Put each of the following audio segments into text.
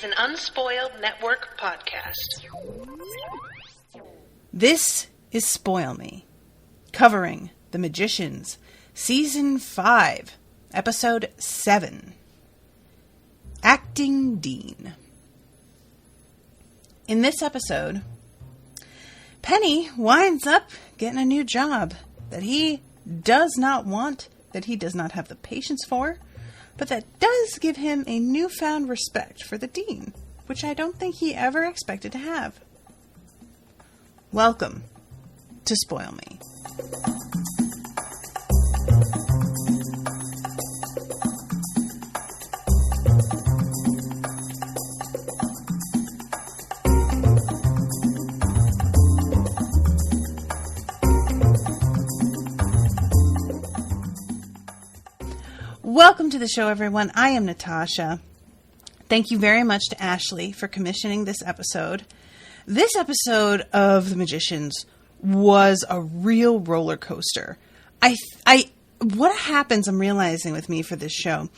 an Unspoiled Network podcast. This is Spoil Me, covering The Magicians, Season 5, Episode 7, Acting Dean. In this episode, Penny winds up getting a new job that he does not want, that he does not have the patience for, but that does give him a newfound respect for the dean, which I don't think he ever expected to have. Welcome to Spoil Me. Welcome to the show, everyone. I am Natasha. Thank you very much to Ashley for commissioning this episode. This episode of The Magicians was a real roller coaster. What happens, I'm realizing with me for this show,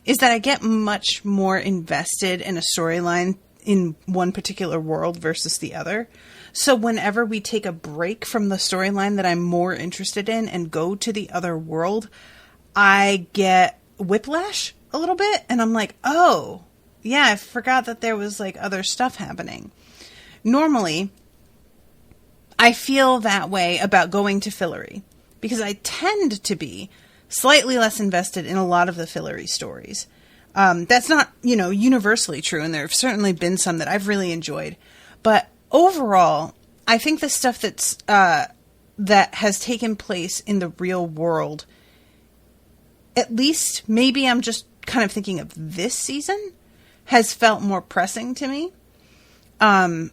is that I get much more invested in a storyline in one particular world versus the other. So whenever we take a break from the storyline that I'm more interested in and go to the other world, I get whiplash a little bit, and I'm like, oh, yeah, I forgot that there was like other stuff happening. Normally, I feel that way about going to Fillory, because I tend to be slightly less invested in a lot of the Fillory stories. That's not, universally true, and there have certainly been some that I've really enjoyed. But overall, I think the stuff that has taken place in the real world, at least maybe I'm just kind of thinking of this season, has felt more pressing to me. And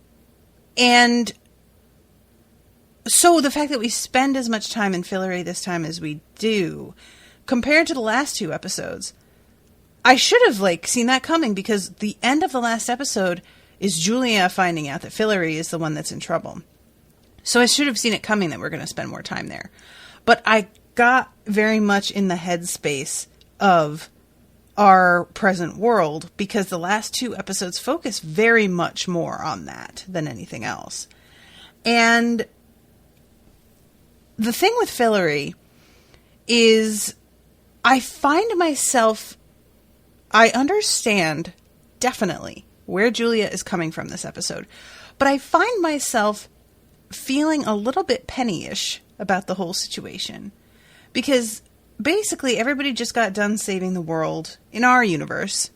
so the fact that we spend as much time in Fillory this time as we do, compared to the last two episodes, I should have seen that coming, because the end of the last episode is Julia finding out that Fillory is the one that's in trouble. So I should have seen it coming that we're going to spend more time there. But I got very much in the headspace of our present world, because the last two episodes focus very much more on that than anything else. And the thing with Fillory is I understand definitely where Julia is coming from this episode, but I find myself feeling a little bit Penny-ish about the whole situation. Because basically everybody just got done saving the world in our universe.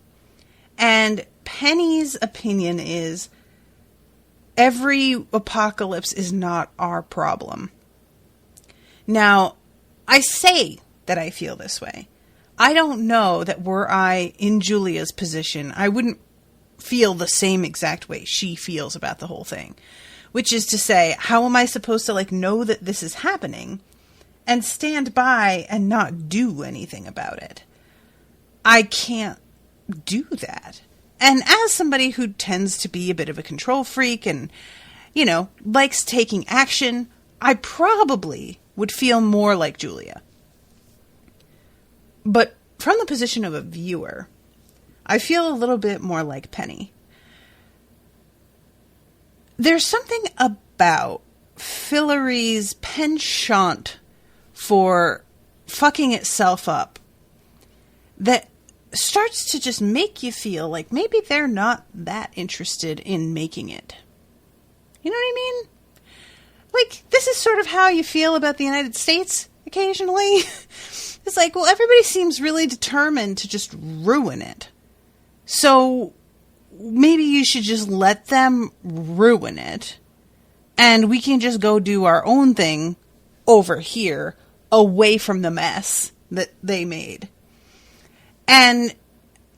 And Penny's opinion is every apocalypse is not our problem. Now, I say that I feel this way. I don't know that were I in Julia's position, I wouldn't feel the same exact way she feels about the whole thing. Which is to say, how am I supposed to know that this is happening and stand by and not do anything about it? I can't do that. And as somebody who tends to be a bit of a control freak and, likes taking action, I probably would feel more like Julia. But from the position of a viewer, I feel a little bit more like Penny. There's something about Fillory's penchant for fucking itself up that starts to just make you feel like maybe they're not that interested in making it. You know what I mean? This is sort of how you feel about the United States occasionally. It's everybody seems really determined to just ruin it. So maybe you should just let them ruin it, and we can just go do our own thing over here, away from the mess that they made. And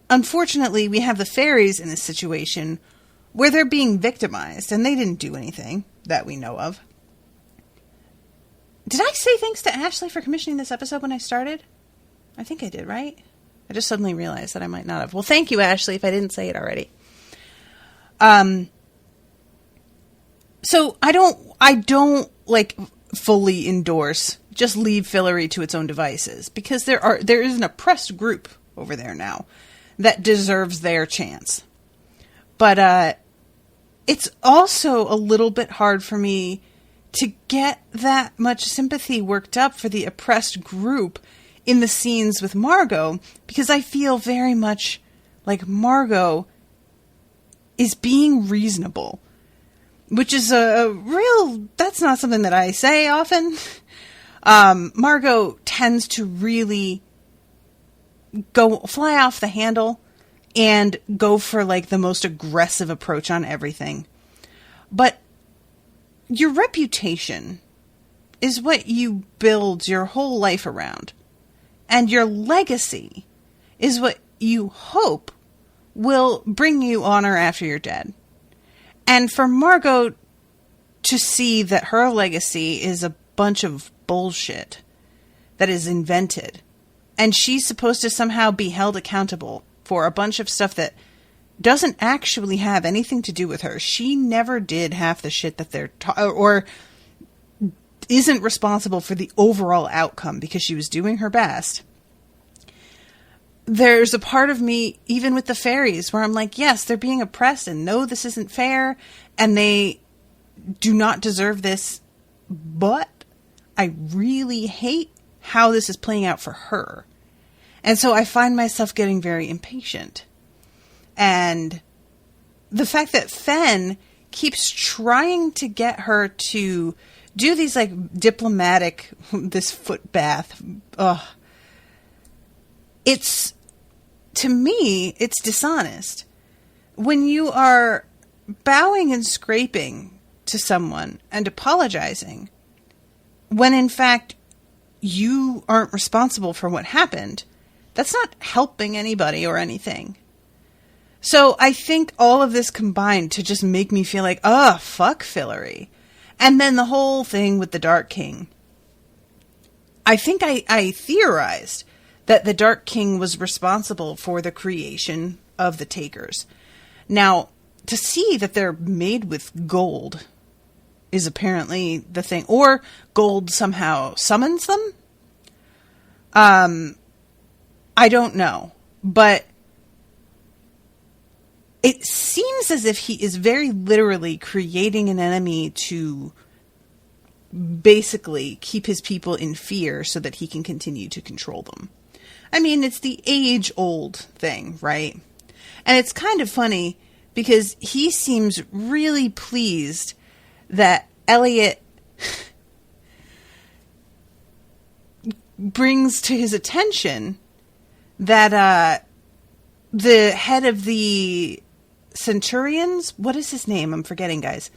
unfortunately, we have the fairies in this situation where they're being victimized, and they didn't do anything that we know of. Did I say thanks to Ashley for commissioning this episode when I started? I think I did, right? I just suddenly realized that I might not have. Well, thank you, Ashley, if I didn't say it already. So I don't fully endorse just leave Fillory to its own devices, because there is an oppressed group over there now that deserves their chance. But it's also a little bit hard for me to get that much sympathy worked up for the oppressed group in the scenes with Margo, because I feel very much like Margo is being reasonable, which is that's not something that I say often. Margo tends to really fly off the handle and go for like the most aggressive approach on everything. But your reputation is what you build your whole life around. And your legacy is what you hope will bring you honor after you're dead. And for Margo to see that her legacy is a bunch of bullshit that is invented, and she's supposed to somehow be held accountable for a bunch of stuff that doesn't actually have anything to do with her. She never did half the shit that they're or isn't responsible for the overall outcome because she was doing her best. There's a part of me, even with the fairies, where I'm like, yes, they're being oppressed and no, this isn't fair and they do not deserve this, but I really hate how this is playing out for her. And so I find myself getting very impatient. And the fact that Fen keeps trying to get her to do these like diplomatic, this foot bath. To me, it's dishonest. When you are bowing and scraping to someone and apologizing, when in fact you aren't responsible for what happened, that's not helping anybody or anything. So I think all of this combined to just make me feel like, fuck Fillory. And then the whole thing with the Dark King. I think I theorized that the Dark King was responsible for the creation of the Takers. Now, to see that they're made with gold is apparently the thing. Or gold somehow summons them? I don't know. But it seems as if he is very literally creating an enemy to basically keep his people in fear so that he can continue to control them. I mean, it's the age-old thing, right? And it's kind of funny because he seems really pleased that Elliot brings to his attention that the head of the Centurions, what is his name? I'm forgetting, guys.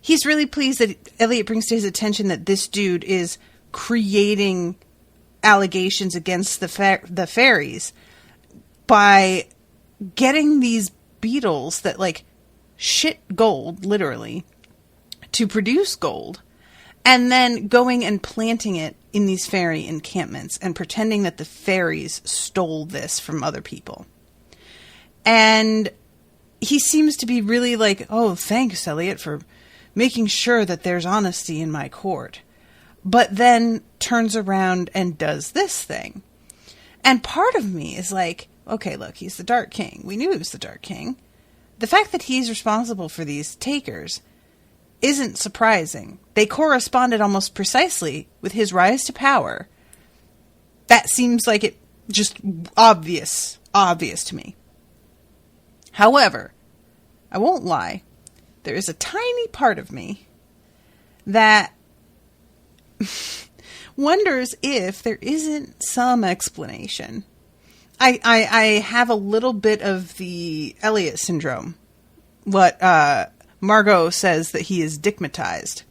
He's really pleased that Elliot brings to his attention that this dude is creating allegations against the fairies by getting these beetles that like shit gold, literally, to produce gold, and then going and planting it in these fairy encampments and pretending that the fairies stole this from other people. And he seems to be really like, oh, thanks, Elliot, for making sure that there's honesty in my court. But then turns around and does this thing. And part of me is like, okay, look, he's the Dark King. We knew he was the Dark King. The fact that he's responsible for these takers isn't surprising. They corresponded almost precisely with his rise to power. That seems like it just obvious to me. However, I won't lie. There is a tiny part of me that wonders if there isn't some explanation. I have a little bit of the Elliot syndrome. What Margo says that he is digmatized.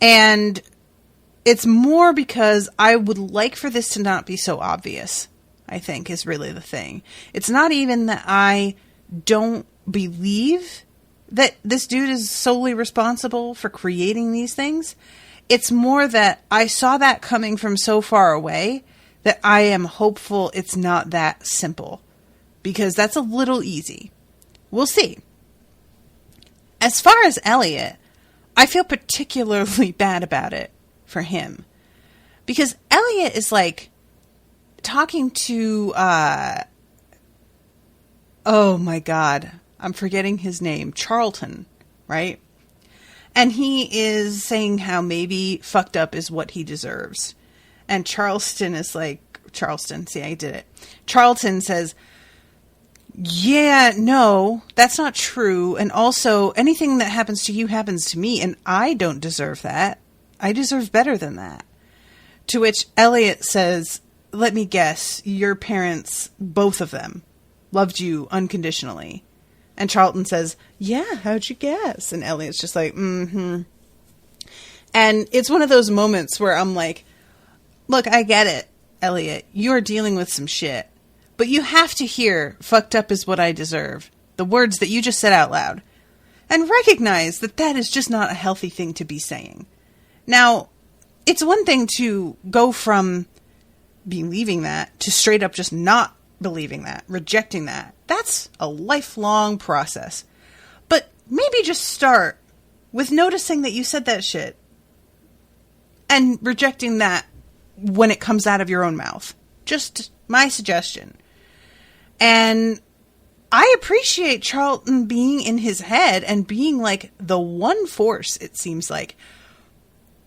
And it's more because I would like for this to not be so obvious, I think, is really the thing. It's not even that I don't believe that this dude is solely responsible for creating these things. It's more that I saw that coming from so far away that I am hopeful it's not that simple. Because that's a little easy. We'll see. As far as Elliot, I feel particularly bad about it for him. Because Elliot is like talking to, oh my God. I'm forgetting his name, Charlton, right? And he is saying how maybe fucked up is what he deserves. And Charlton is like, Charleston, see, I did it. Charlton says, yeah, no, that's not true. And also, anything that happens to you happens to me, and I don't deserve that. I deserve better than that. To which Elliot says, let me guess, your parents, both of them, loved you unconditionally. And Charlton says, yeah, how'd you guess? And Elliot's just like, mm-hmm. And it's one of those moments where I'm like, look, I get it, Elliot. You're dealing with some shit. But you have to hear, fucked up is what I deserve. The words that you just said out loud. And recognize that that is just not a healthy thing to be saying. Now, it's one thing to go from believing that to straight up just not believing that, rejecting that. That's a lifelong process. But maybe just start with noticing that you said that shit and rejecting that when it comes out of your own mouth. Just my suggestion. And I appreciate Charlton being in his head and being like the one force, it seems like,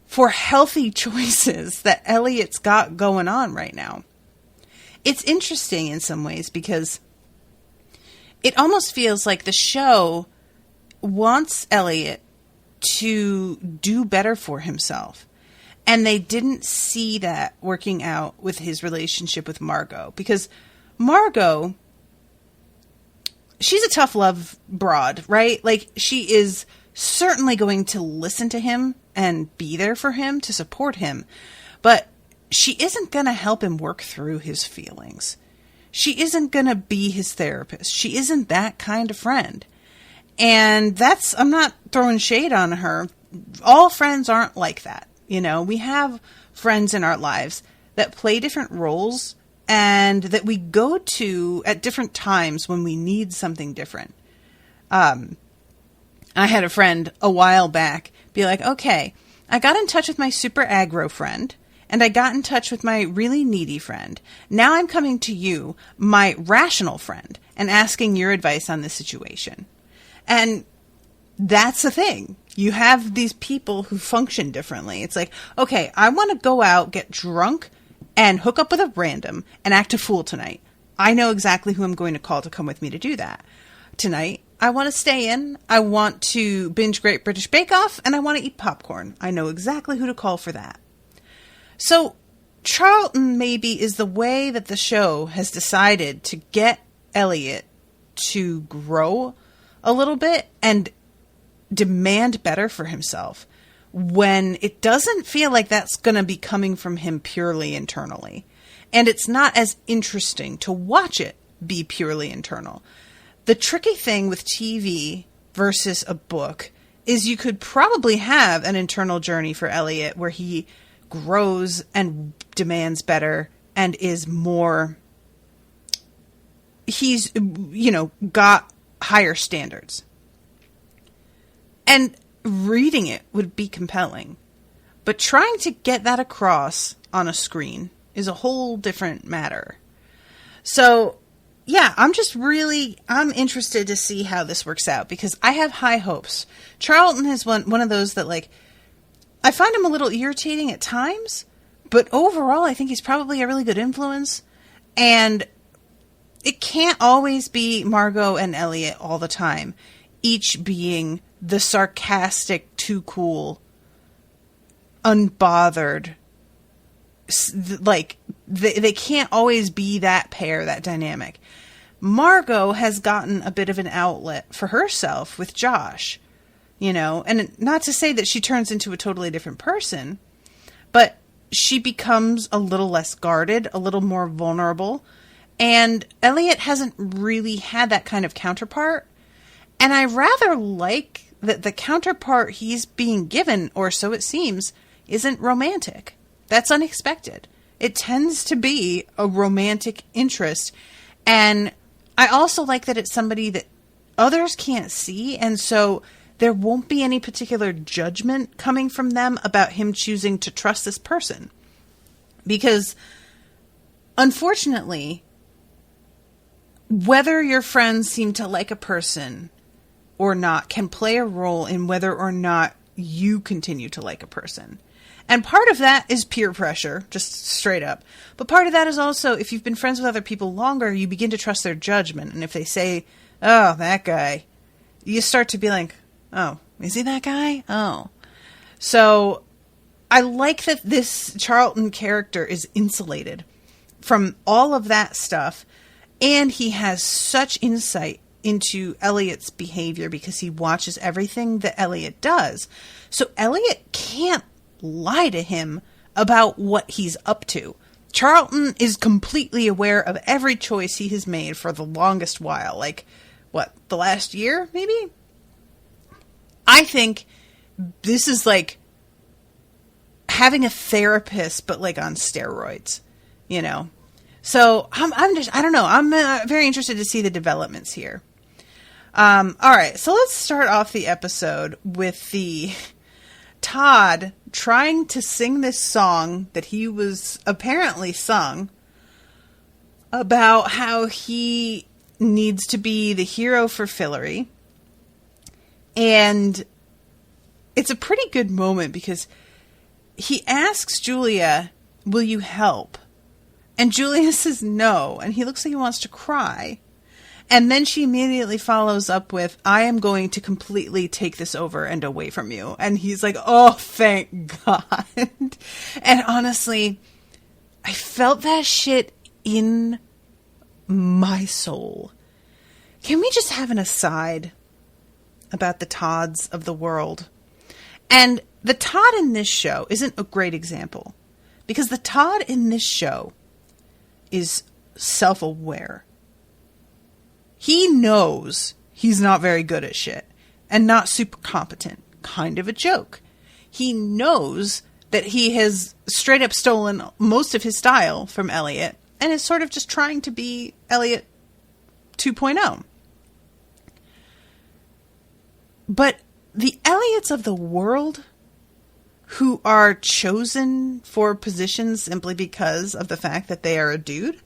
for healthy choices that Elliot's got going on right now. It's interesting in some ways because it almost feels like the show wants Elliot to do better for himself. And they didn't see that working out with his relationship with Margo. Because Margo, she's a tough love broad, right? Like, she is certainly going to listen to him and be there for him to support him. But she isn't going to help him work through his feelings. She isn't going to be his therapist. She isn't that kind of friend. And that's, I'm not throwing shade on her. All friends aren't like that. You know, we have friends in our lives that play different roles and that we go to at different times when we need something different. I had a friend a while back be like, okay, I got in touch with my super aggro friend and I got in touch with my really needy friend. Now I'm coming to you, my rational friend, and asking your advice on this situation. And that's the thing. You have these people who function differently. It's like, okay, I want to go out, get drunk, and hook up with a random and act a fool tonight. I know exactly who I'm going to call to come with me to do that. Tonight, I want to stay in, I want to binge Great British Bake Off, and I want to eat popcorn. I know exactly who to call for that. So, Charlton maybe is the way that the show has decided to get Elliot to grow a little bit and demand better for himself when it doesn't feel like that's going to be coming from him purely internally. And it's not as interesting to watch it be purely internal. The tricky thing with TV versus a book is you could probably have an internal journey for Elliot where he grows and demands better and is more, he's, you know, got higher standards. And reading it would be compelling. But trying to get that across on a screen is a whole different matter. So, yeah, I'm interested to see how this works out because I have high hopes. Charlton is one of those that, like, I find him a little irritating at times, but overall I think he's probably a really good influence. And it can't always be Margo and Elliot all the time, each being the sarcastic, too cool, unbothered. Like, they can't always be that pair, that dynamic. Margo has gotten a bit of an outlet for herself with Josh, you know, and not to say that she turns into a totally different person, but she becomes a little less guarded, a little more vulnerable, and Elliot hasn't really had that kind of counterpart, and I rather like that the counterpart he's being given, or so it seems, isn't romantic. That's unexpected. It tends to be a romantic interest. And I also like that it's somebody that others can't see. And so there won't be any particular judgment coming from them about him choosing to trust this person. Because, unfortunately, whether your friends seem to like a person or not can play a role in whether or not you continue to like a person. And part of that is peer pressure, just straight up. But part of that is also, if you've been friends with other people longer, you begin to trust their judgment. And if they say, oh, that guy, you start to be like, oh, is he that guy? Oh. So I like that this Charlton character is insulated from all of that stuff. And he has such insight into Elliot's behavior because he watches everything that Elliot does. So Elliot can't lie to him about what he's up to. Charlton is completely aware of every choice he has made for the longest while. Like, what, the last year, maybe? I think this is like having a therapist, but like on steroids, you know? So I don't know. I'm very interested to see the developments here. All right. So let's start off the episode with the Todd trying to sing this song that he was apparently sung about how he needs to be the hero for Fillory. And it's a pretty good moment because he asks Julia, will you help? And Julia says no, and he looks like he wants to cry. And then she immediately follows up with, I am going to completely take this over and away from you. And he's like, oh, thank God. And honestly, I felt that shit in my soul. Can we just have an aside about the Todds of the world? And the Todd in this show isn't a great example, because the Todd in this show is self-aware. He knows he's not very good at shit and not super competent. Kind of a joke. He knows that he has straight up stolen most of his style from Elliot and is sort of just trying to be Elliot 2.0. But the Elliots of the world who are chosen for positions simply because of the fact that they are a dude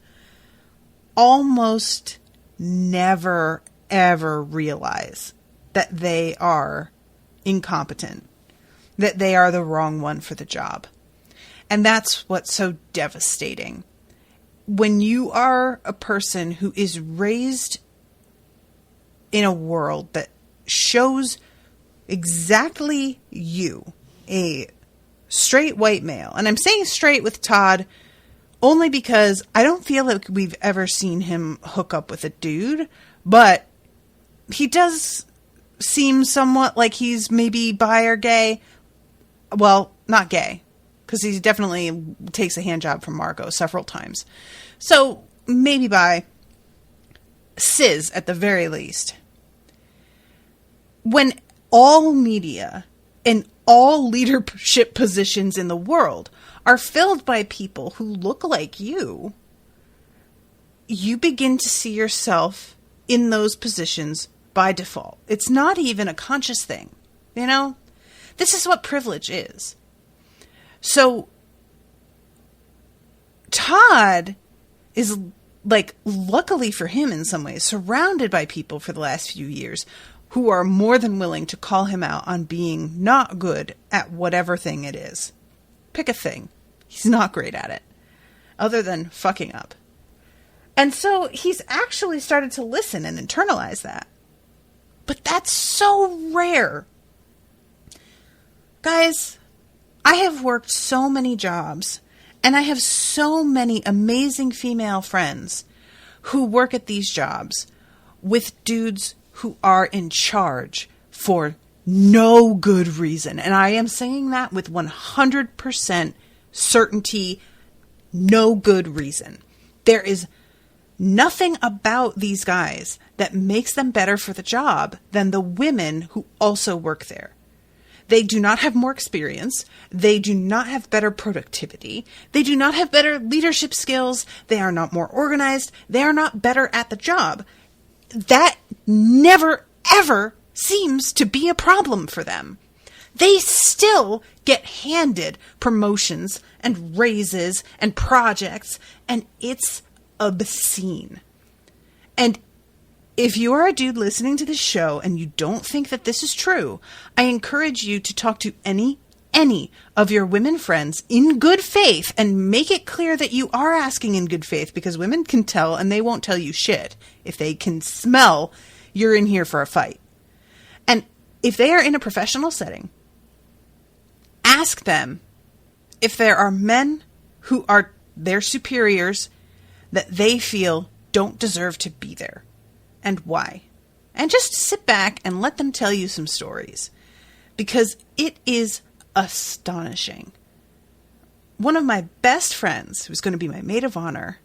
almost never, ever realize that they are incompetent, that they are the wrong one for the job. And that's what's so devastating. When you are a person who is raised in a world that shows exactly you, a straight white male, and I'm saying straight with Todd only because I don't feel like we've ever seen him hook up with a dude, but he does seem somewhat like he's maybe bi or gay. Well, not gay, because he definitely takes a hand job from Margo several times. So maybe bi, cis at the very least. When all media and all leadership positions in the world are filled by people who look like you, you begin to see yourself in those positions by default. It's not even a conscious thing, you know? This is what privilege is. So Todd is, like, luckily for him in some ways, surrounded by people for the last few years who are more than willing to call him out on being not good at whatever thing it is. Pick a thing. He's not great at it, other than fucking up. And so he's actually started to listen and internalize that. But that's so rare. Guys, I have worked so many jobs, and I have so many amazing female friends who work at these jobs with dudes who are in charge for no good reason. And I am saying that with 100% certainty, no good reason. There is nothing about these guys that makes them better for the job than the women who also work there. They do not have more experience. They do not have better productivity. They do not have better leadership skills. They are not more organized. They are not better at the job. That never, ever seems to be a problem for them. They still get handed promotions and raises and projects, and it's obscene. And if you are a dude listening to this show and you don't think that this is true, I encourage you to talk to any of your women friends in good faith and make it clear that you are asking in good faith, because women can tell and they won't tell you shit if they can smell you're in here for a fight. And if they are in a professional setting, ask them if there are men who are their superiors that they feel don't deserve to be there, and why. And just sit back and let them tell you some stories, because it is astonishing. One of my best friends, who's going to be my maid of honor,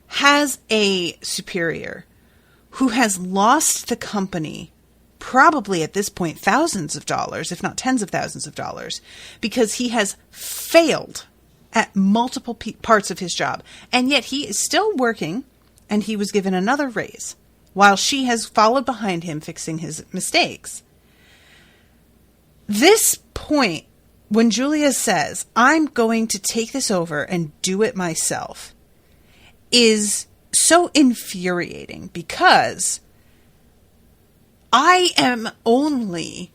has a superior who has lost the company probably at this point thousands of dollars, if not tens of thousands of dollars, because he has failed at multiple parts of his job. And yet he is still working, and he was given another raise while she has followed behind him fixing his mistakes. This point, when Julia says, I'm going to take this over and do it myself, is so infuriating, because I am only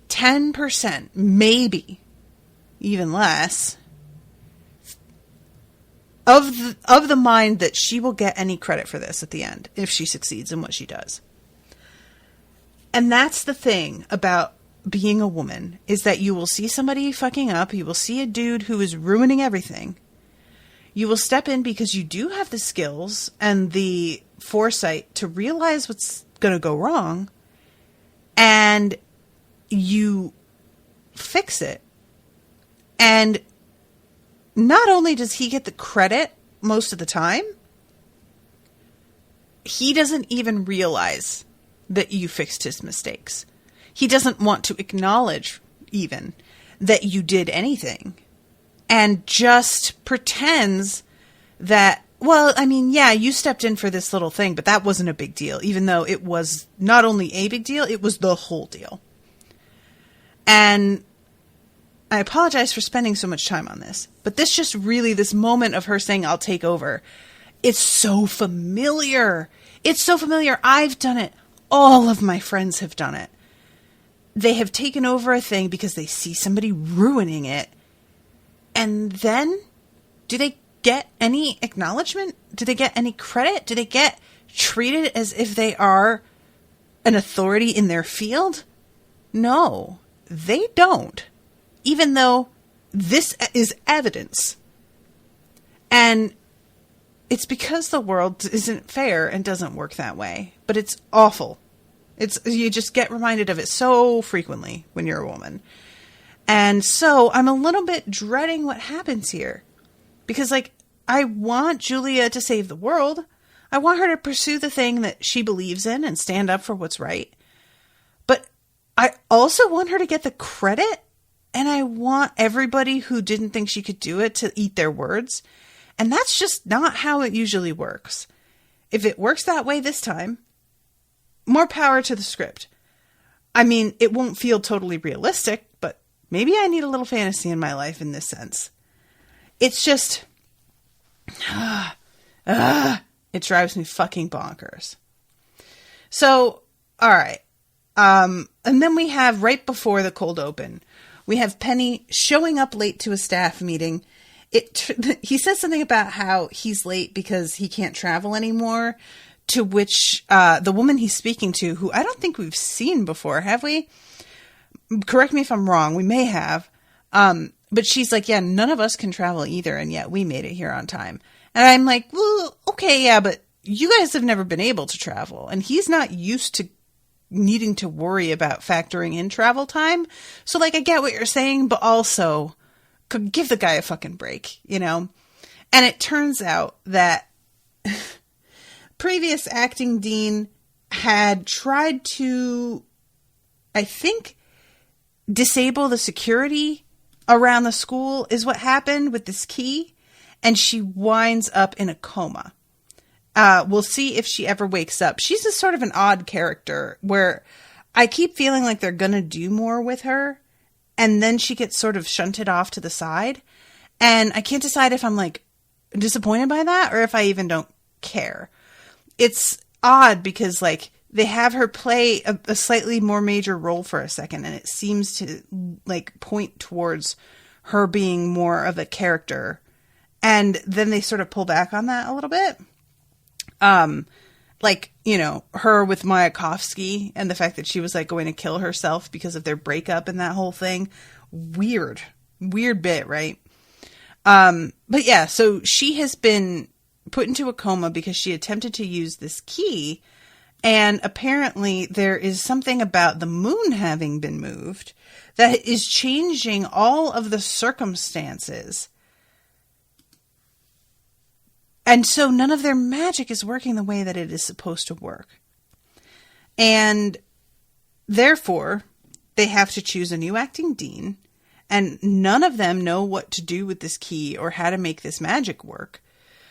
10%, maybe even less, of the mind that she will get any credit for this at the end if she succeeds in what she does. And that's the thing about being a woman, is that you will see somebody fucking up, you will see a dude who is ruining everything. You will step in because you do have the skills and the foresight to realize what's going to go wrong, and you fix it. And not only does he get the credit most of the time, he doesn't even realize that you fixed his mistakes. He doesn't want to acknowledge even that you did anything, and just pretends that, well, I mean, yeah, you stepped in for this little thing, but that wasn't a big deal, even though it was not only a big deal, it was the whole deal. And I apologize for spending so much time on this, but this moment of her saying, I'll take over, it's so familiar. It's so familiar. I've done it. All of my friends have done it. They have taken over a thing because they see somebody ruining it. And then, do they get any acknowledgement? Do they get any credit? Do they get treated as if they are an authority in their field? No, they don't. Even though this is evidence. And it's because the world isn't fair and doesn't work that way. But it's awful. You just get reminded of it so frequently when you're a woman. And so I'm a little bit dreading what happens here. Because, I want Julia to save the world. I want her to pursue the thing that she believes in and stand up for what's right. But I also want her to get the credit. And I want everybody who didn't think she could do it to eat their words. And that's just not how it usually works. If it works that way this time, more power to the script. I mean, it won't feel totally realistic, but maybe I need a little fantasy in my life in this sense. It's just, it drives me fucking bonkers. So, all right. And then we have, right before the cold open, we have Penny showing up late to a staff meeting. He says something about how he's late because he can't travel anymore, to which the woman he's speaking to, who I don't think we've seen before, have we? Correct me if I'm wrong. We may have. But she's like, yeah, none of us can travel either, and yet we made it here on time. And I'm like, well, okay, yeah, but you guys have never been able to travel, and he's not used to needing to worry about factoring in travel time. So, I get what you're saying, but also give the guy a fucking break, you know? And it turns out that previous acting dean had tried to, I think, disable the security around the school is what happened with this key. And she winds up in a coma. We'll see if she ever wakes up. She's a sort of an odd character where I keep feeling like they're going to do more with her. And then she gets sort of shunted off to the side. And I can't decide if I'm disappointed by that or if I even don't care. it's odd because, like, they have her play a slightly more major role for a second, and it seems to, like, point towards her being more of a character. And then they sort of pull back on that a little bit. Like, you know, her with Mayakovsky and the fact that she was, like, going to kill herself because of their breakup and that whole thing. Weird bit, right? But yeah, so she has been put into a coma because she attempted to use this key, and apparently there is something about the moon having been moved that is changing all of the circumstances. And so none of their magic is working the way that it is supposed to work. And therefore, they have to choose a new acting dean, and none of them know what to do with this key or how to make this magic work.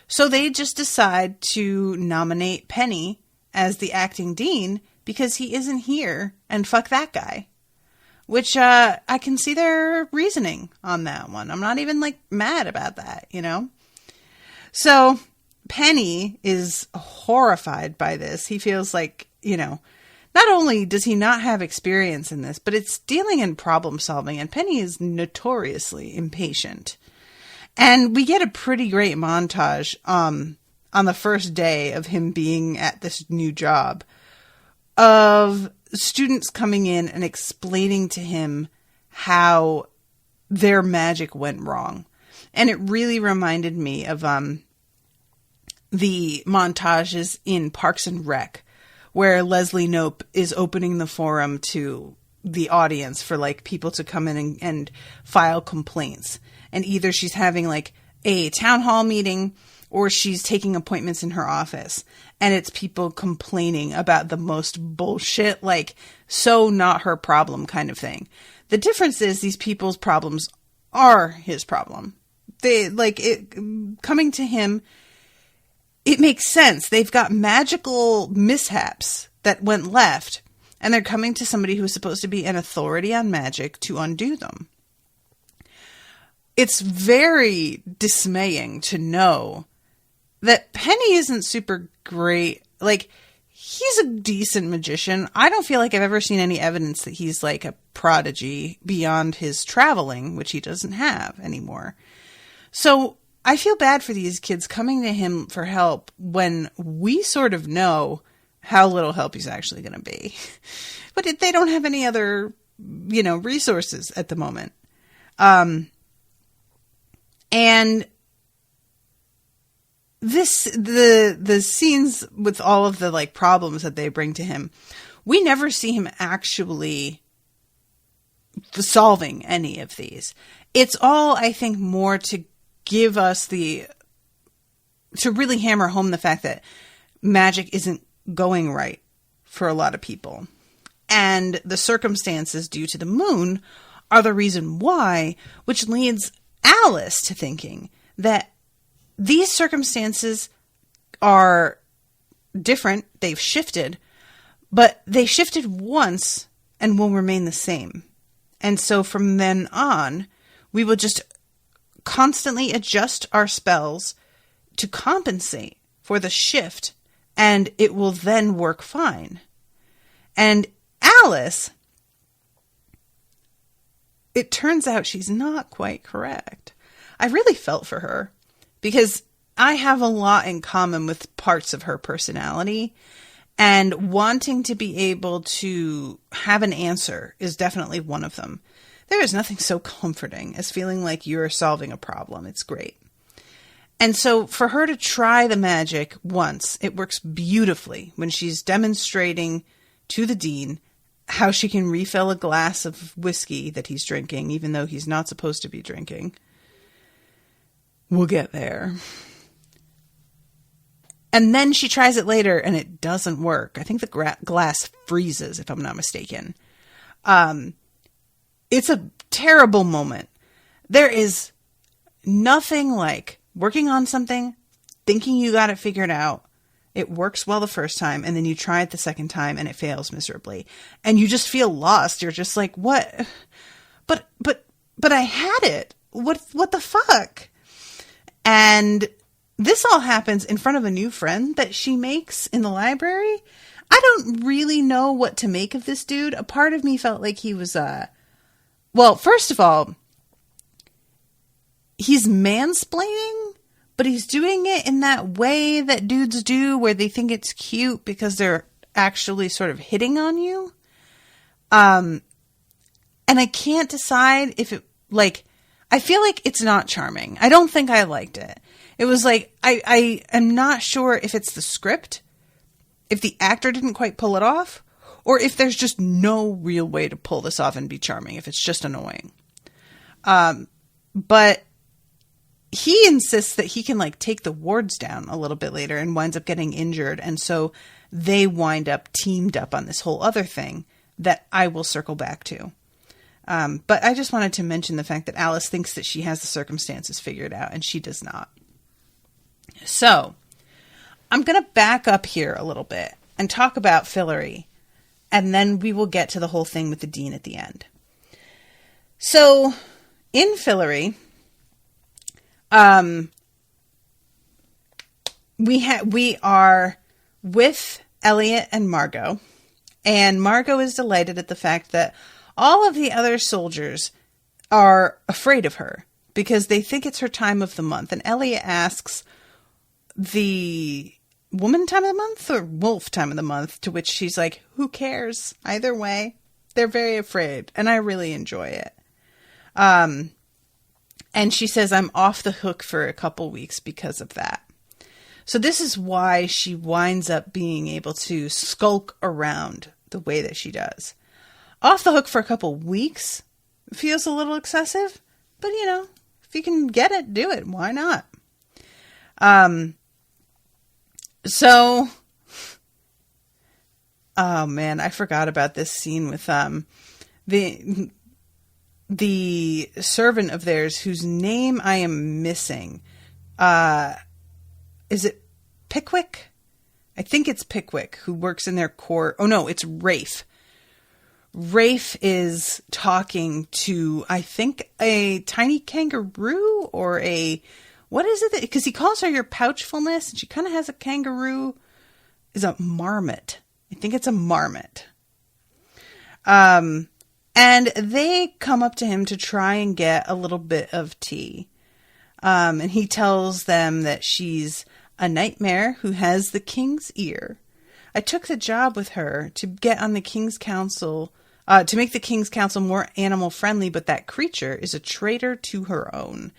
So they just decide to nominate Penny as the acting dean because he isn't here, and fuck that guy. Which, I can see their reasoning on that one. I'm not even, like, mad about that, you know? So Penny is horrified by this. He feels like, you know, not only does he not have experience in this, but it's dealing in problem solving, and Penny is notoriously impatient. And we get a pretty great montage on the first day of him being at this new job of students coming in and explaining to him how their magic went wrong. And it really reminded me of the montages in Parks and Rec, where Leslie Knope is opening the forum to the audience for, like, people to come in and file complaints. And either she's having, like, a town hall meeting or she's taking appointments in her office. And it's people complaining about the most bullshit, like, so not her problem kind of thing. The difference is these people's problems are his problem. They, like, it coming to him, it makes sense. They've got magical mishaps that went left, and they're coming to somebody who's supposed to be an authority on magic to undo them. It's very dismaying to know that Penny isn't super great. Like, he's a decent magician. I don't feel like I've ever seen any evidence that he's, like, a prodigy beyond his traveling, which he doesn't have anymore. So I feel bad for these kids coming to him for help when we sort of know how little help he's actually going to be. But they don't have any other, you know, resources at the moment. And the scenes with all of the, like, problems that they bring to him, we never see him actually solving any of these. It's all, I think, more to give us to really hammer home the fact that magic isn't going right for a lot of people. And the circumstances due to the moon are the reason why, which leads Alice to thinking that these circumstances are different. They've shifted, but they shifted once and will remain the same. And so from then on, we will just constantly adjust our spells to compensate for the shift, and it will then work fine. And Alice, it turns out she's not quite correct. I really felt for her because I have a lot in common with parts of her personality, and wanting to be able to have an answer is definitely one of them. There is nothing so comforting as feeling like you're solving a problem. It's great. And so for her to try the magic once, it works beautifully when she's demonstrating to the dean how she can refill a glass of whiskey that he's drinking, even though he's not supposed to be drinking. We'll get there. And then she tries it later and it doesn't work. I think the glass freezes, if I'm not mistaken. It's a terrible moment. There is nothing like working on something, thinking you got it figured out. It works well the first time, and then you try it the second time and it fails miserably. And you just feel lost. You're just like, what? But I had it. What the fuck? And this all happens in front of a new friend that she makes in the library. I don't really know what to make of this dude. A part of me felt like he was, well, first of all, he's mansplaining, but he's doing it in that way that dudes do where they think it's cute because they're actually sort of hitting on you. And I can't decide if it, like, I feel like it's not charming. I don't think I liked it. It was like, I am not sure if it's the script, if the actor didn't quite pull it off, or if there's just no real way to pull this off and be charming, if it's just annoying. But he insists that he can, like, take the wards down a little bit later and winds up getting injured. And so they wind up teamed up on this whole other thing that I will circle back to. But I just wanted to mention the fact that Alice thinks that she has the circumstances figured out, and she does not. So, I'm going to back up here a little bit and talk about Fillory, and then we will get to the whole thing with the dean at the end. So, in Fillory, we are with Elliot and Margo, and Margo is delighted at the fact that all of the other soldiers are afraid of her because they think it's her time of the month. And Elliot asks the woman time of the month or wolf time of the month, to which she's like, who cares? Either way, they're very afraid. And I really enjoy it. And she says, I'm off the hook for a couple weeks because of that. So this is why she winds up being able to skulk around the way that she does. Off the hook for a couple weeks feels a little excessive, but you know, if you can get it, do it. Why not? So, oh man, I forgot about this scene with, the servant of theirs whose name I am missing. Is it Pickwick? I think it's Pickwick who works in their court. Oh no, it's Rafe. Rafe is talking to, I think, a tiny kangaroo or a, what is it? Because he calls her your pouchfulness, and she kind of has a kangaroo, is a marmot. I think it's a marmot. And they come up to him to try and get a little bit of tea. And he tells them that she's a nightmare who has the king's ear. I took the job with her to get on the king's council, to make the king's council more animal friendly, but that creature is a traitor to her own.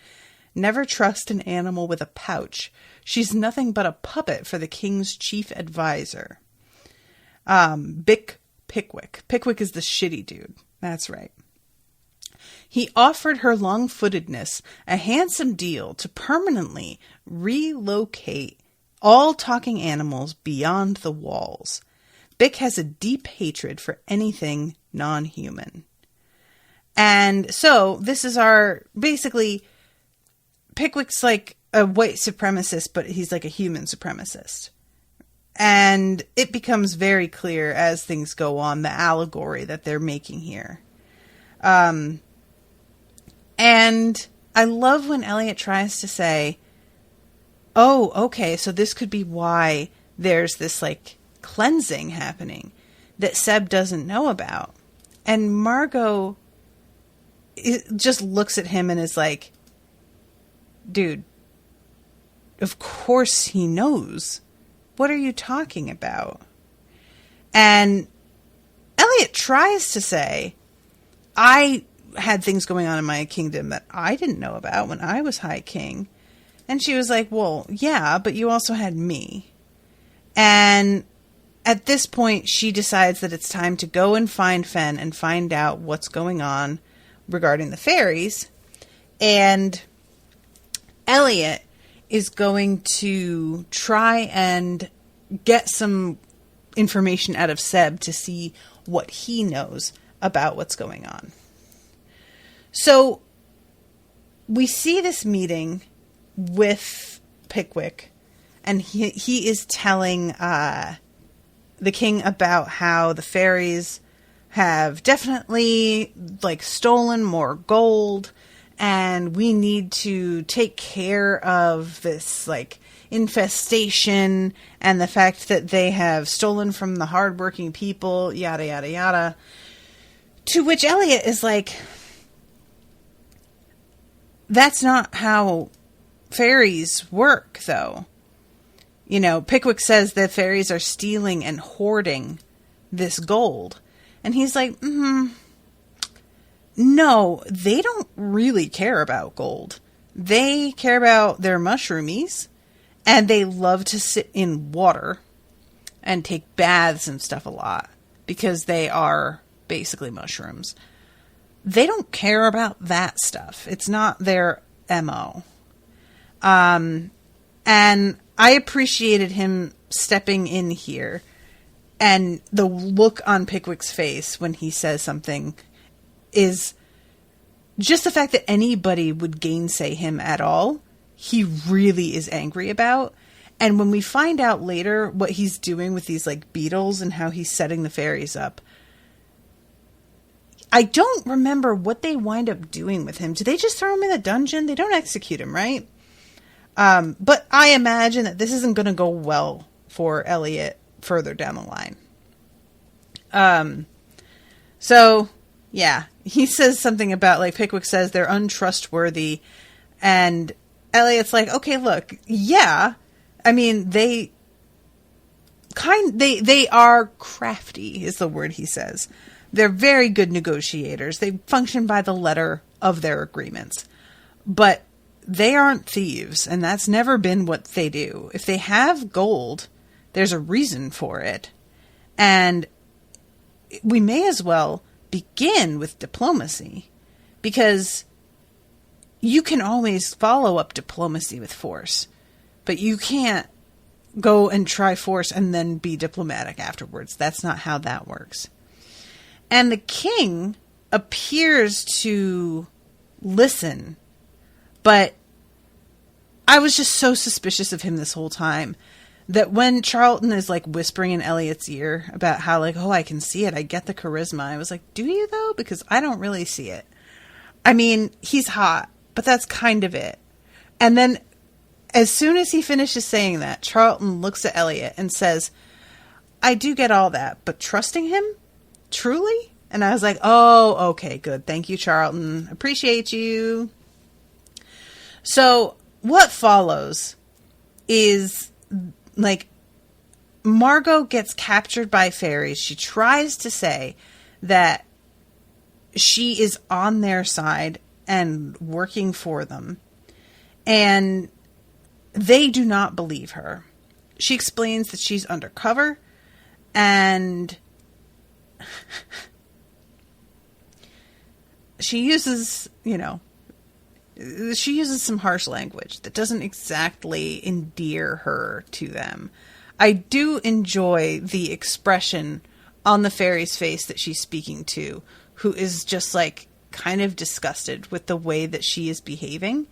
Never trust an animal with a pouch. She's nothing but a puppet for the king's chief advisor. Pickwick. Pickwick is the shitty dude. That's right. He offered her long-footedness a handsome deal to permanently relocate all talking animals beyond the walls. Bick has a deep hatred for anything non-human. And so this is our, basically, Pickwick's like a white supremacist, but he's like a human supremacist. And it becomes very clear as things go on, the allegory that they're making here. And I love when Elliot tries to say, oh, okay, so this could be why there's this, like, cleansing happening that Seb doesn't know about. And Margo just looks at him and is like, dude, of course he knows. What are you talking about? And Elliot tries to say, I had things going on in my kingdom that I didn't know about when I was High King. And she was like, well, yeah, but you also had me. And at this point, she decides that it's time to go and find Fen and find out what's going on regarding the fairies. And Elliot is going to try and get some information out of Seb to see what he knows about what's going on. So we see this meeting with Pickwick, and he is telling the king about how the fairies have definitely, like, stolen more gold, and we need to take care of this, like, infestation and the fact that they have stolen from the hardworking people, yada, yada, yada. To which Elliot is like, that's not how fairies work, though. You know, Pickwick says that fairies are stealing and hoarding this gold. And he's like, no, they don't really care about gold. They care about their mushroomies, and they love to sit in water and take baths and stuff a lot because they are basically mushrooms. They don't care about that stuff. It's not their MO. And I appreciated him stepping in here, and the look on Pickwick's face when he says something is just the fact that anybody would gainsay him at all. He really is angry about. And when we find out later what he's doing with these like beetles and how he's setting the fairies up, I don't remember what they wind up doing with him. Do they just throw him in a dungeon? They don't execute him, right? But I imagine that this isn't going to go well for Elliot further down the line. So yeah, he says something about, like, Pickwick says they're untrustworthy, and Elliot's like, okay, look, yeah, I mean, they are crafty, is the word he says. They're very good negotiators. They function by the letter of their agreements, but they aren't thieves, and that's never been what they do. If they have gold, there's a reason for it, and we may as well begin with diplomacy, because you can always follow up diplomacy with force, but you can't go and try force and then be diplomatic afterwards. That's not how that works. And the king appears to listen, but I was just so suspicious of him this whole time that when Charlton is like whispering in Elliot's ear about how, like, oh, I can see it, I get the charisma, I was like, do you though? Because I don't really see it. I mean, he's hot, but that's kind of it. And then as soon as he finishes saying that, Charlton looks at Elliot and says, I do get all that, but trusting him? Truly? And I was like, oh, okay, good. Thank you, Charlton. Appreciate you. So what follows is, like, Margo gets captured by fairies. She tries to say that she is on their side and working for them, and they do not believe her. She explains that she's undercover, and she uses, she uses some harsh language that doesn't exactly endear her to them. I do enjoy the expression on the fairy's face that she's speaking to, who is just like kind of disgusted with the way that she is behaving.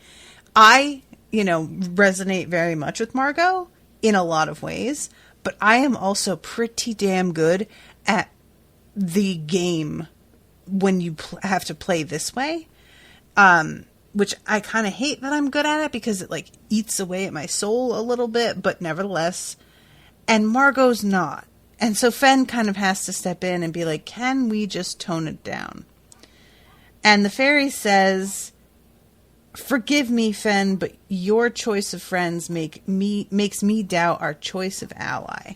I, resonate very much with Margo in a lot of ways, but I am also pretty damn good at the game when you have to play this way. Which I kind of hate that I'm good at it because it like eats away at my soul a little bit, but nevertheless. And Margo's not. And so Fen kind of has to step in and be like, can we just tone it down? And the fairy says, forgive me, Fen, but your choice of friends makes me doubt our choice of ally.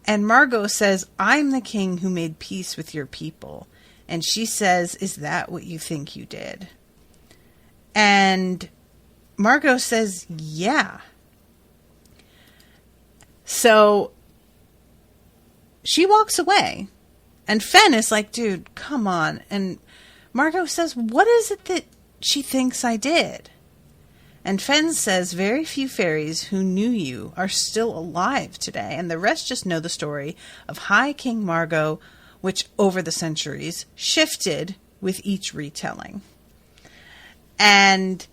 And Margo says, I'm the king who made peace with your people. And she says, is that what you think you did? And Margo says, yeah. So she walks away. And Fen is like, dude, come on. And Margo says, what is it that she thinks I did? And Fen says, very few fairies who knew you are still alive today. And the rest just know the story of High King Margo, which over the centuries shifted with each retelling. And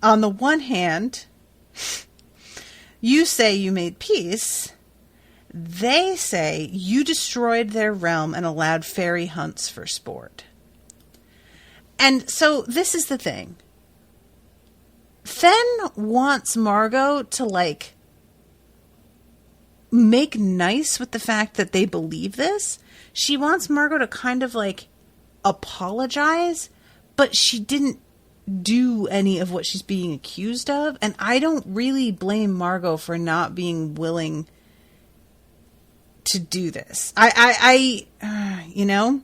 on the one hand, you say you made peace. They say you destroyed their realm and allowed fairy hunts for sport. And so this is the thing. Fen wants Margo to, like, make nice with the fact that they believe this. She wants Margo to kind of, like, apologize, but she didn't do any of what she's being accused of. And I don't really blame Margo for not being willing to do this. You know?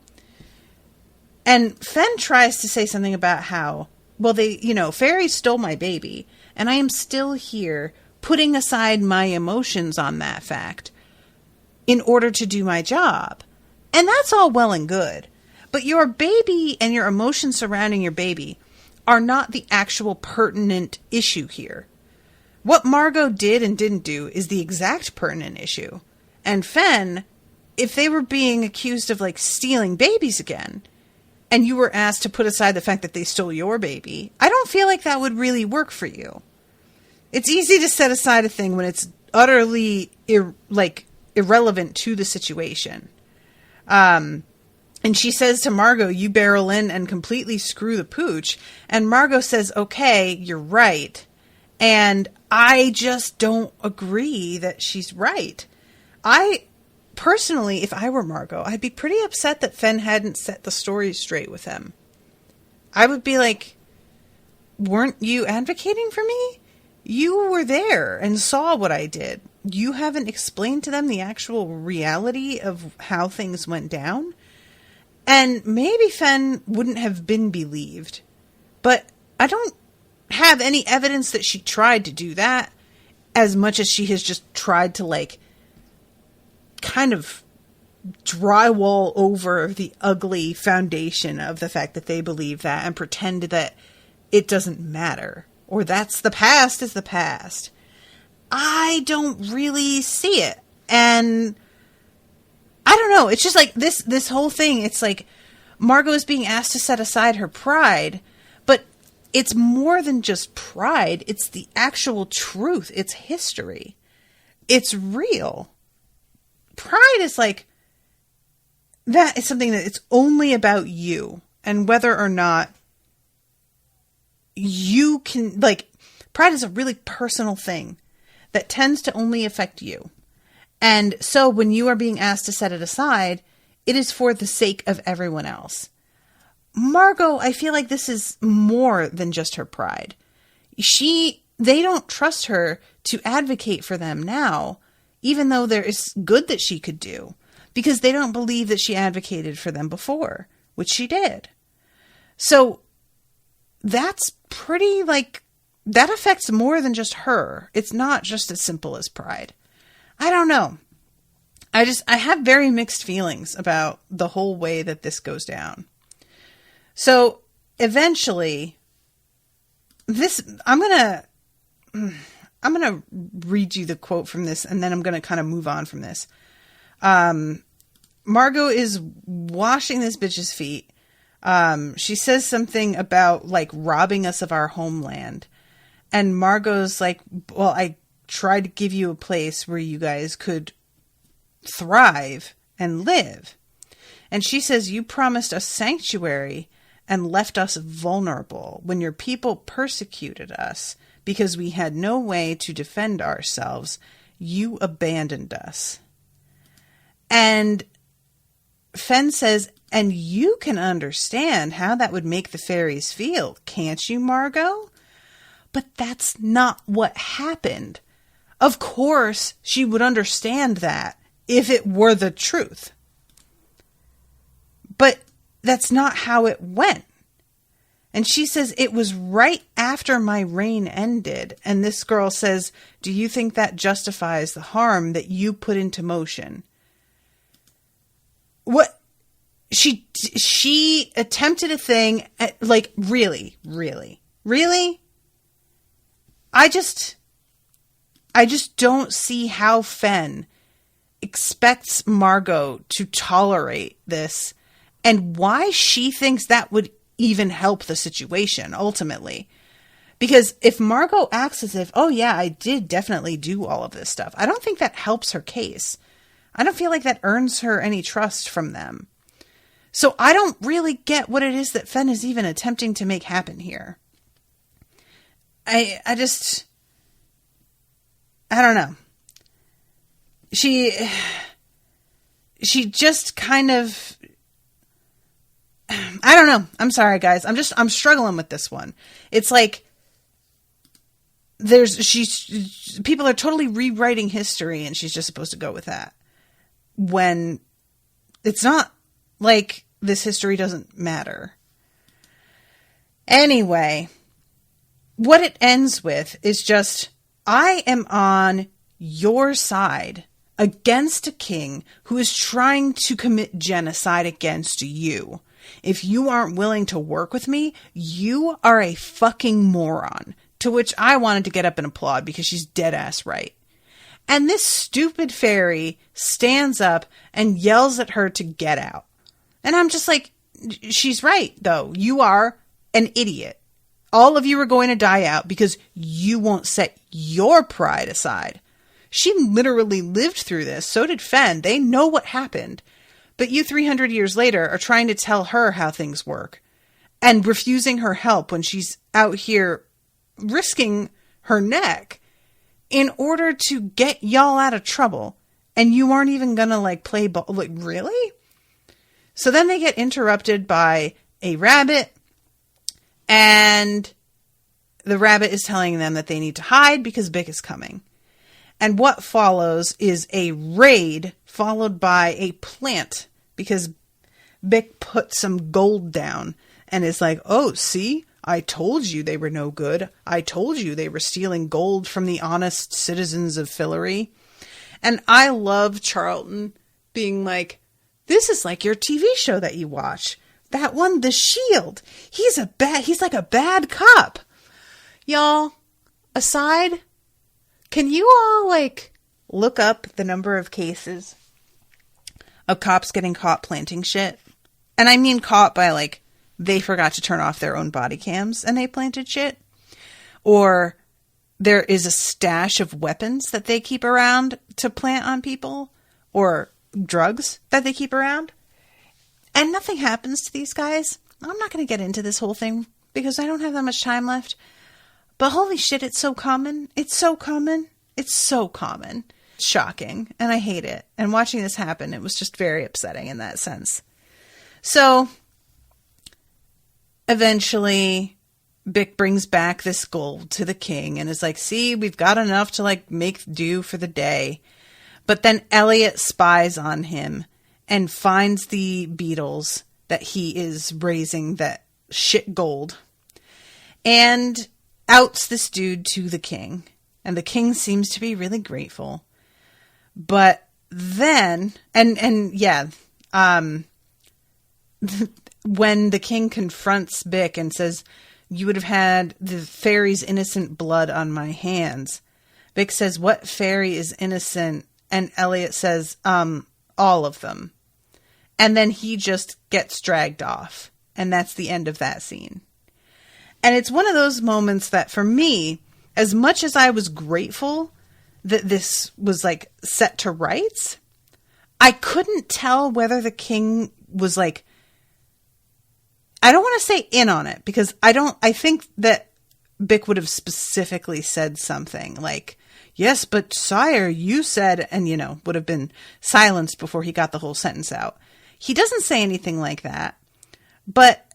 And Fen tries to say something about how, well, fairies stole my baby, and I am still here putting aside my emotions on that fact in order to do my job. And that's all well and good. But your baby and your emotions surrounding your baby are not the actual pertinent issue here. What Margo did and didn't do is the exact pertinent issue. And Fen, if they were being accused of, like, stealing babies again, and you were asked to put aside the fact that they stole your baby, I don't feel like that would really work for you. It's easy to set aside a thing when it's utterly irrelevant to the situation. And she says to Margo, you barrel in and completely screw the pooch. And Margo says, okay, you're right. And I just don't agree that she's right. Personally, if I were Margo, I'd be pretty upset that Fen hadn't set the story straight with him. I would be like, weren't you advocating for me? You were there and saw what I did. You haven't explained to them the actual reality of how things went down? And maybe Fen wouldn't have been believed. But I don't have any evidence that she tried to do that as much as she has just tried to, like, kind of drywall over the ugly foundation of the fact that they believe that and pretend that it doesn't matter, or that's the past is the past. I don't really see it. And I don't know. It's just like this whole thing. It's like Margo is being asked to set aside her pride, but it's more than just pride. It's the actual truth. It's history. It's real. Pride is like, that is something that it's only about you and whether or not you can, like, pride is a really personal thing that tends to only affect you. And so when you are being asked to set it aside, it is for the sake of everyone else. Margo, I feel like this is more than just her pride. They don't trust her to advocate for them now, even though there is good that she could do, because they don't believe that she advocated for them before, which she did. So that's pretty, like, that affects more than just her. It's not just as simple as pride. I don't know. I have very mixed feelings about the whole way that this goes down. So eventually, I'm going to read you the quote from this, and then I'm going to kind of move on from this. Margo is washing this bitch's feet. She says something about, like, robbing us of our homeland. And Margo's like, well, I tried to give you a place where you guys could thrive and live. And she says, you promised us sanctuary and left us vulnerable when your people persecuted us because we had no way to defend ourselves. You abandoned us. And Fen says, and you can understand how that would make the fairies feel, can't you, Margo? But that's not what happened. Of course, she would understand that if it were the truth. But that's not how it went. And she says, it was right after my reign ended. And this girl says, do you think that justifies the harm that you put into motion? What? She attempted a thing, like, really? I just don't see how Fen expects Margo to tolerate this and why she thinks that would even help the situation ultimately. Because if Margo acts as if, oh yeah, I did definitely do all of this stuff, I don't think that helps her case. I don't feel like that earns her any trust from them. So I don't really get what it is that Fen is even attempting to make happen here. I don't know. She just kind of, I don't know. I'm sorry, guys. I'm struggling with this one. It's like people are totally rewriting history and she's just supposed to go with that. When it's not like this history doesn't matter. Anyway, what it ends with is just, I am on your side against a king who is trying to commit genocide against you. If you aren't willing to work with me, you are a fucking moron. To which I wanted to get up and applaud because she's dead ass right. And this stupid fairy stands up and yells at her to get out. And I'm just like, she's right, though. You are an idiot. All of you are going to die out because you won't set your pride aside. She literally lived through this. So did Fen. They know what happened. But you 300 years later are trying to tell her how things work and refusing her help when she's out here risking her neck in order to get y'all out of trouble. And you aren't even going to like play ball. Like, really? So then they get interrupted by a rabbit, and the rabbit is telling them that they need to hide because Bick is coming. And what follows is a raid followed by a plant because Bick put some gold down and is like, oh, see, I told you they were no good. I told you they were stealing gold from the honest citizens of Fillory. And I love Charlton being like, this is like your TV show that you watch. That one, The Shield. He's like a bad cop. Y'all, aside, can you all like look up the number of cases of cops getting caught planting shit? And I mean caught by like, they forgot to turn off their own body cams and they planted shit. Or there is a stash of weapons that they keep around to plant on people. Or drugs that they keep around. And nothing happens to these guys. I'm not going to get into this whole thing because I don't have that much time left. But holy shit, it's so common. It's so common. It's so common. It's shocking. And I hate it. And watching this happen, it was just very upsetting in that sense. So eventually Bick brings back this gold to the king and is like, see, we've got enough to like make do for the day. But then Elliot spies on him and finds the beetles that he is raising that shit gold and outs this dude to the king. And the king seems to be really grateful. But then, when the king confronts Bick and says, you would have had the fairy's innocent blood on my hands. Bick says, what fairy is innocent? And Elliot says, all of them. And then he just gets dragged off. And that's the end of that scene. And it's one of those moments that for me, as much as I was grateful that this was like set to rights, I couldn't tell whether the king was like, I don't want to say in on it because I think that Bick would have specifically said something like, yes, but sire, you said, and, would have been silenced before he got the whole sentence out. He doesn't say anything like that, but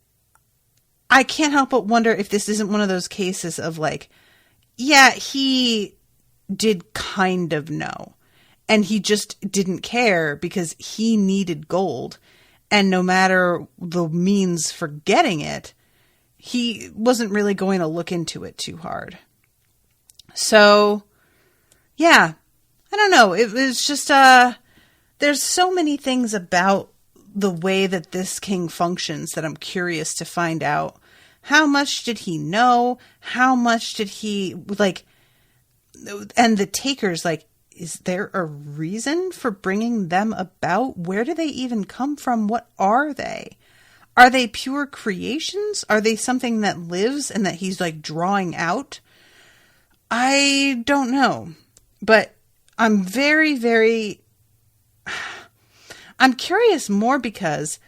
I can't help but wonder if this isn't one of those cases of like, yeah, he did kind of know, and he just didn't care because he needed gold, and no matter the means for getting it, he wasn't really going to look into it too hard. So yeah, I don't know. It was just, there's so many things about the way that this king functions that I'm curious to find out. How much did he know? How much did he, like, and the takers, like, is there a reason for bringing them about? Where do they even come from? What are they? Are they pure creations? Are they something that lives and that he's, like, drawing out? I don't know. But I'm very, very, I'm curious more because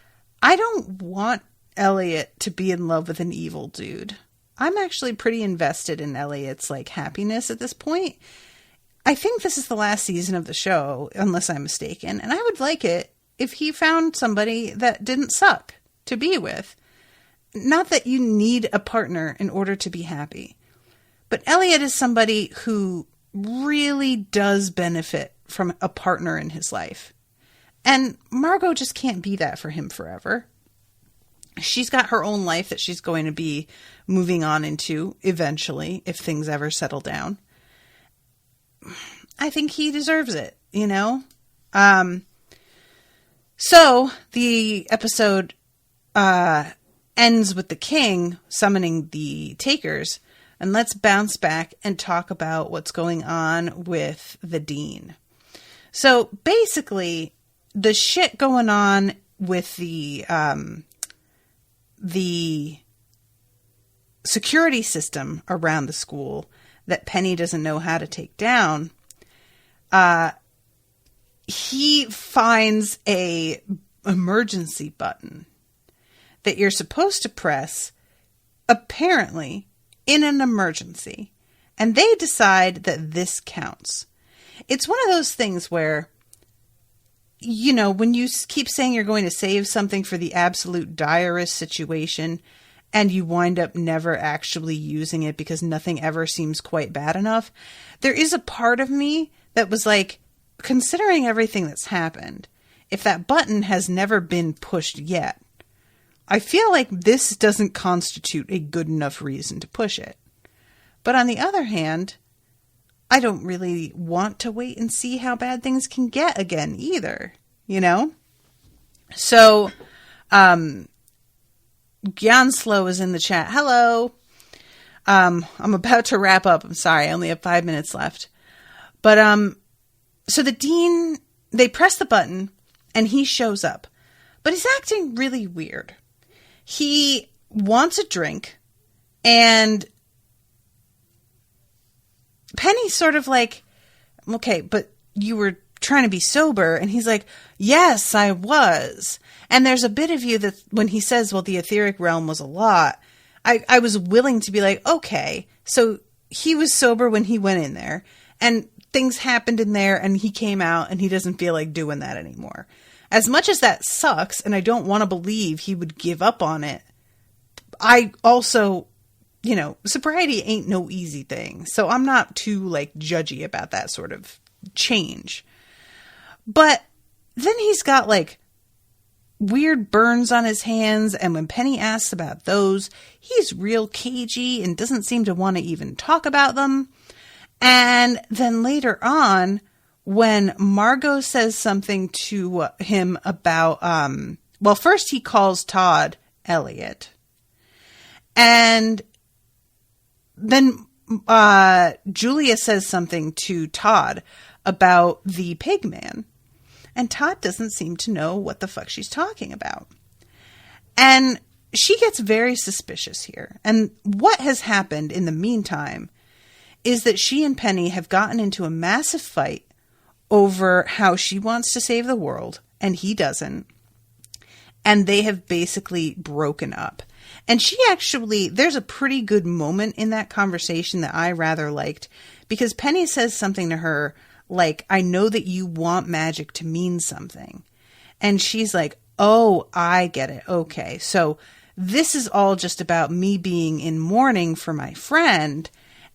I don't want Elliot to be in love with an evil dude. I'm actually pretty invested in Elliot's like happiness at this point. I think this is the last season of the show, unless I'm mistaken, and I would like it if he found somebody that didn't suck to be with. Not that you need a partner in order to be happy, but Elliot is somebody who really does benefit from a partner in his life. And Margo just can't be that for him forever. She's got her own life that she's going to be moving on into eventually, if things ever settle down. I think he deserves it, you know? So the episode ends with the king summoning the takers. And let's bounce back and talk about what's going on with the dean. So basically, the shit going on with the security system around the school that Penny doesn't know how to take down, he finds a emergency button that you're supposed to press, apparently, in an emergency. And they decide that this counts. It's one of those things where, you know, when you keep saying you're going to save something for the absolute direst situation, and you wind up never actually using it because nothing ever seems quite bad enough, there is a part of me that was like, considering everything that's happened, if that button has never been pushed yet, I feel like this doesn't constitute a good enough reason to push it. But on the other hand, I don't really want to wait and see how bad things can get again either, you know? So, Gyanslo is in the chat. Hello. I'm about to wrap up. I'm sorry. I only have 5 minutes left. But, so the dean, they press the button and he shows up, but he's acting really weird. He wants a drink and Penny's sort of like, okay, but you were trying to be sober. And he's like, yes, I was. And there's a bit of you that when he says, well, the etheric realm was a lot, I was willing to be like, okay, so he was sober when he went in there and things happened in there and he came out and he doesn't feel like doing that anymore. As much as that sucks, and I don't want to believe he would give up on it, I also, you know, sobriety ain't no easy thing. So I'm not too like judgy about that sort of change. But then he's got like weird burns on his hands. And when Penny asks about those, he's real cagey and doesn't seem to want to even talk about them. And then later on, when Margo says something to him about, well, first he calls Todd Elliot. And then Julia says something to Todd about the pig man. And Todd doesn't seem to know what the fuck she's talking about. And she gets very suspicious here. And what has happened in the meantime is that she and Penny have gotten into a massive fight over how she wants to save the world and he doesn't. And they have basically broken up. And she actually, there's a pretty good moment in that conversation that I rather liked, because Penny says something to her like, I know that you want magic to mean something. And she's like, oh, I get it. Okay. So this is all just about me being in mourning for my friend.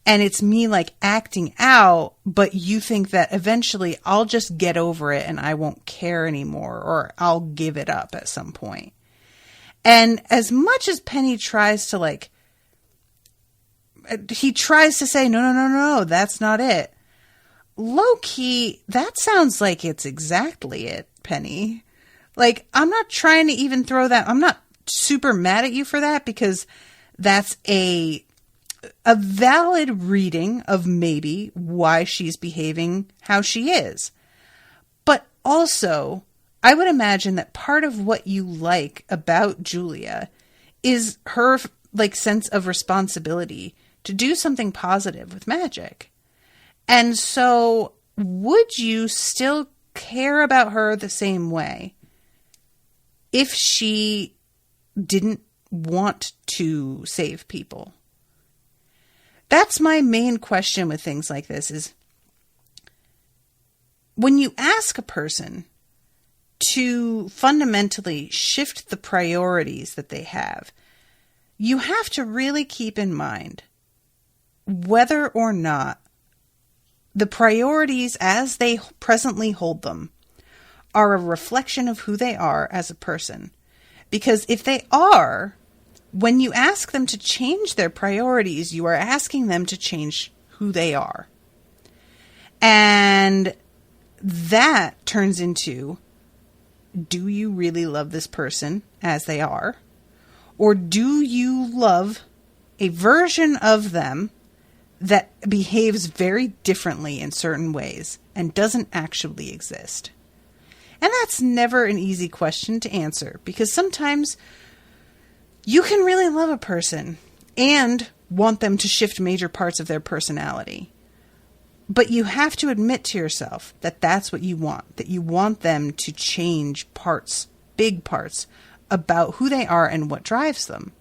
And it's me like acting out, but you think that eventually I'll just get over it and I won't care anymore, or I'll give it up at some point. And as much as Penny tries to like, he tries to say, no, that's not it. Low key, that sounds like it's exactly it, Penny. Like, I'm not trying to even throw that. I'm not super mad at you for that, because that's a valid reading of maybe why she's behaving how she is. But also, I would imagine that part of what you like about Julia is her like sense of responsibility to do something positive with magic. And so would you still care about her the same way if she didn't want to save people? That's my main question with things like this is when you ask a person to fundamentally shift the priorities that they have, you have to really keep in mind whether or not the priorities as they presently hold them are a reflection of who they are as a person. Because if they are, when you ask them to change their priorities, you are asking them to change who they are. And that turns into, do you really love this person as they are? Or do you love a version of them that behaves very differently in certain ways and doesn't actually exist? And that's never an easy question to answer, because sometimes you can really love a person and want them to shift major parts of their personality. But you have to admit to yourself that that's what you want, that you want them to change parts, big parts, about who they are and what drives them.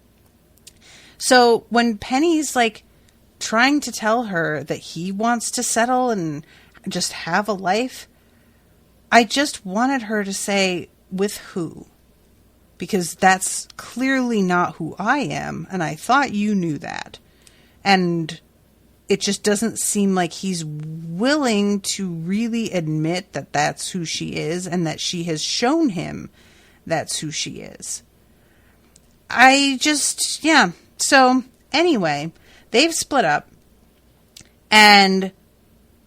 So when Penny's like trying to tell her that he wants to settle and just have a life, I just wanted her to say, with who? Because that's clearly not who I am, and I thought you knew that. And it just doesn't seem like he's willing to really admit that that's who she is and that she has shown him that's who she is. So anyway, they've split up, and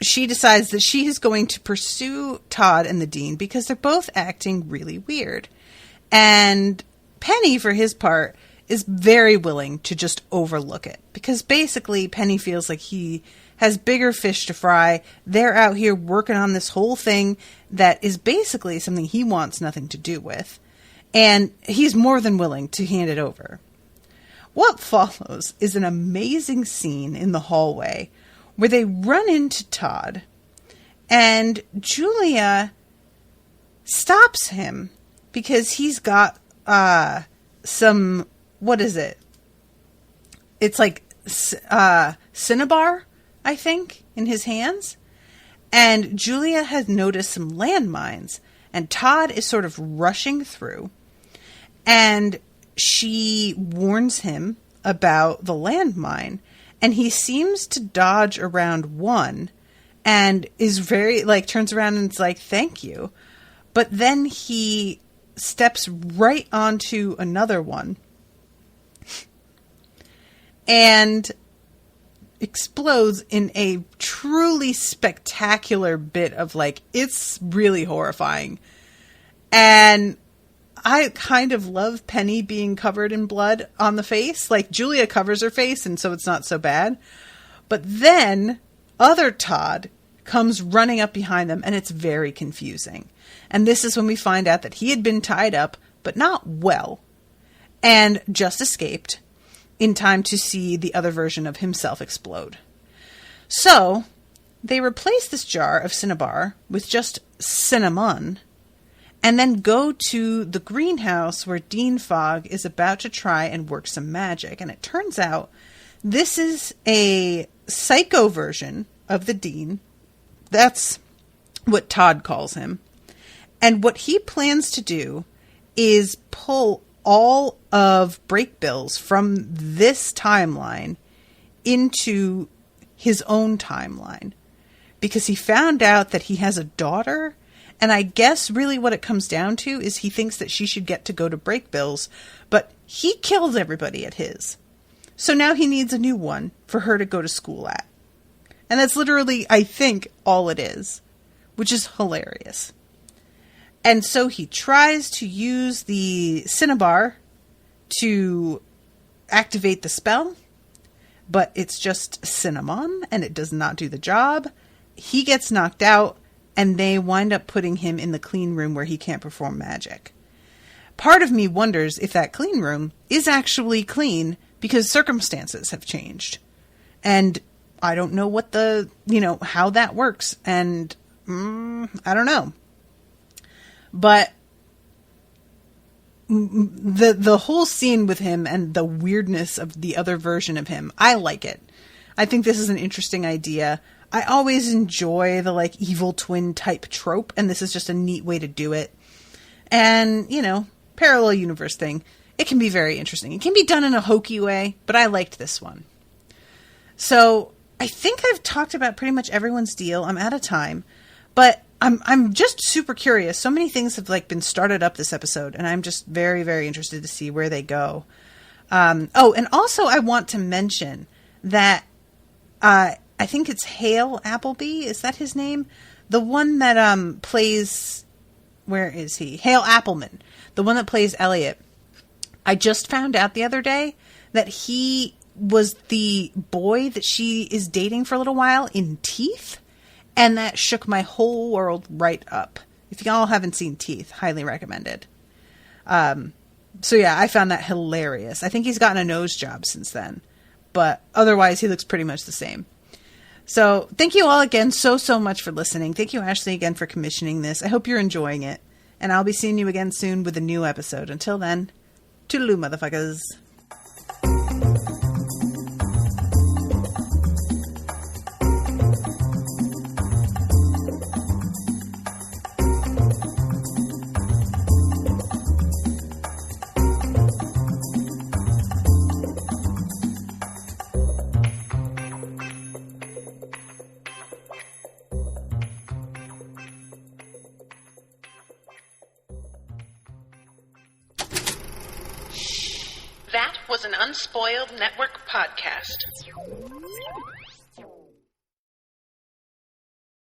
she decides that she is going to pursue Todd and the dean because they're both acting really weird. And Penny, for his part, is very willing to just overlook it, because basically Penny feels like he has bigger fish to fry. They're out here working on this whole thing that is basically something he wants nothing to do with, and he's more than willing to hand it over. What follows is an amazing scene in the hallway where they run into Todd, and Julia stops him because he's got some, what is it? It's like cinnabar, I think, in his hands. And Julia has noticed some landmines, and Todd is sort of rushing through, and she warns him about the landmine, and he seems to dodge around one and is very, turns around and is like, thank you. But then he steps right onto another one and explodes in a truly spectacular bit of, it's really horrifying. And I kind of love Penny being covered in blood on the face. Julia covers her face, and so it's not so bad. But then other Todd comes running up behind them, and it's very confusing. And this is when we find out that he had been tied up, but not well, and just escaped in time to see the other version of himself explode. So they replace this jar of cinnabar with just cinnamon, and then go to the greenhouse where Dean Fogg is about to try and work some magic. And it turns out this is a psycho version of the Dean. That's what Todd calls him. And what he plans to do is pull all of Breakbills from this timeline into his own timeline, because he found out that he has a daughter. And I guess really what it comes down to is he thinks that she should get to go to Breakbills, but he killed everybody at his. So now he needs a new one for her to go to school at. And that's literally, I think, all it is, which is hilarious. And so he tries to use the cinnabar to activate the spell, but it's just cinnamon and it does not do the job. He gets knocked out, and they wind up putting him in the clean room where he can't perform magic. Part of me wonders if that clean room is actually clean because circumstances have changed. And I don't know what how that works. And I don't know. But the whole scene with him and the weirdness of the other version of him, I like it. I think this is an interesting idea. I always enjoy the like evil twin type trope, and this is just a neat way to do it. And, you know, parallel universe thing. It can be very interesting. It can be done in a hokey way, but I liked this one. So I think I've talked about pretty much everyone's deal. I'm out of time, but I'm just super curious. So many things have like been started up this episode, and I'm just very, very interested to see where they go. Oh, and also I want to mention that I think it's Hale Appleby. Is that his name? The one that plays... Where is he? Hale Appleman. The one that plays Elliot. I just found out the other day that he was the boy that she is dating for a little while in Teeth. And that shook my whole world right up. If y'all haven't seen Teeth, highly recommended. So yeah, I found that hilarious. I think he's gotten a nose job since then. But otherwise, he looks pretty much the same. So thank you all again so much for listening. Thank you, Ashley, again for commissioning this. I hope you're enjoying it. And I'll be seeing you again soon with a new episode. Until then, toodaloo, motherfuckers. That was an Unspoiled Network podcast.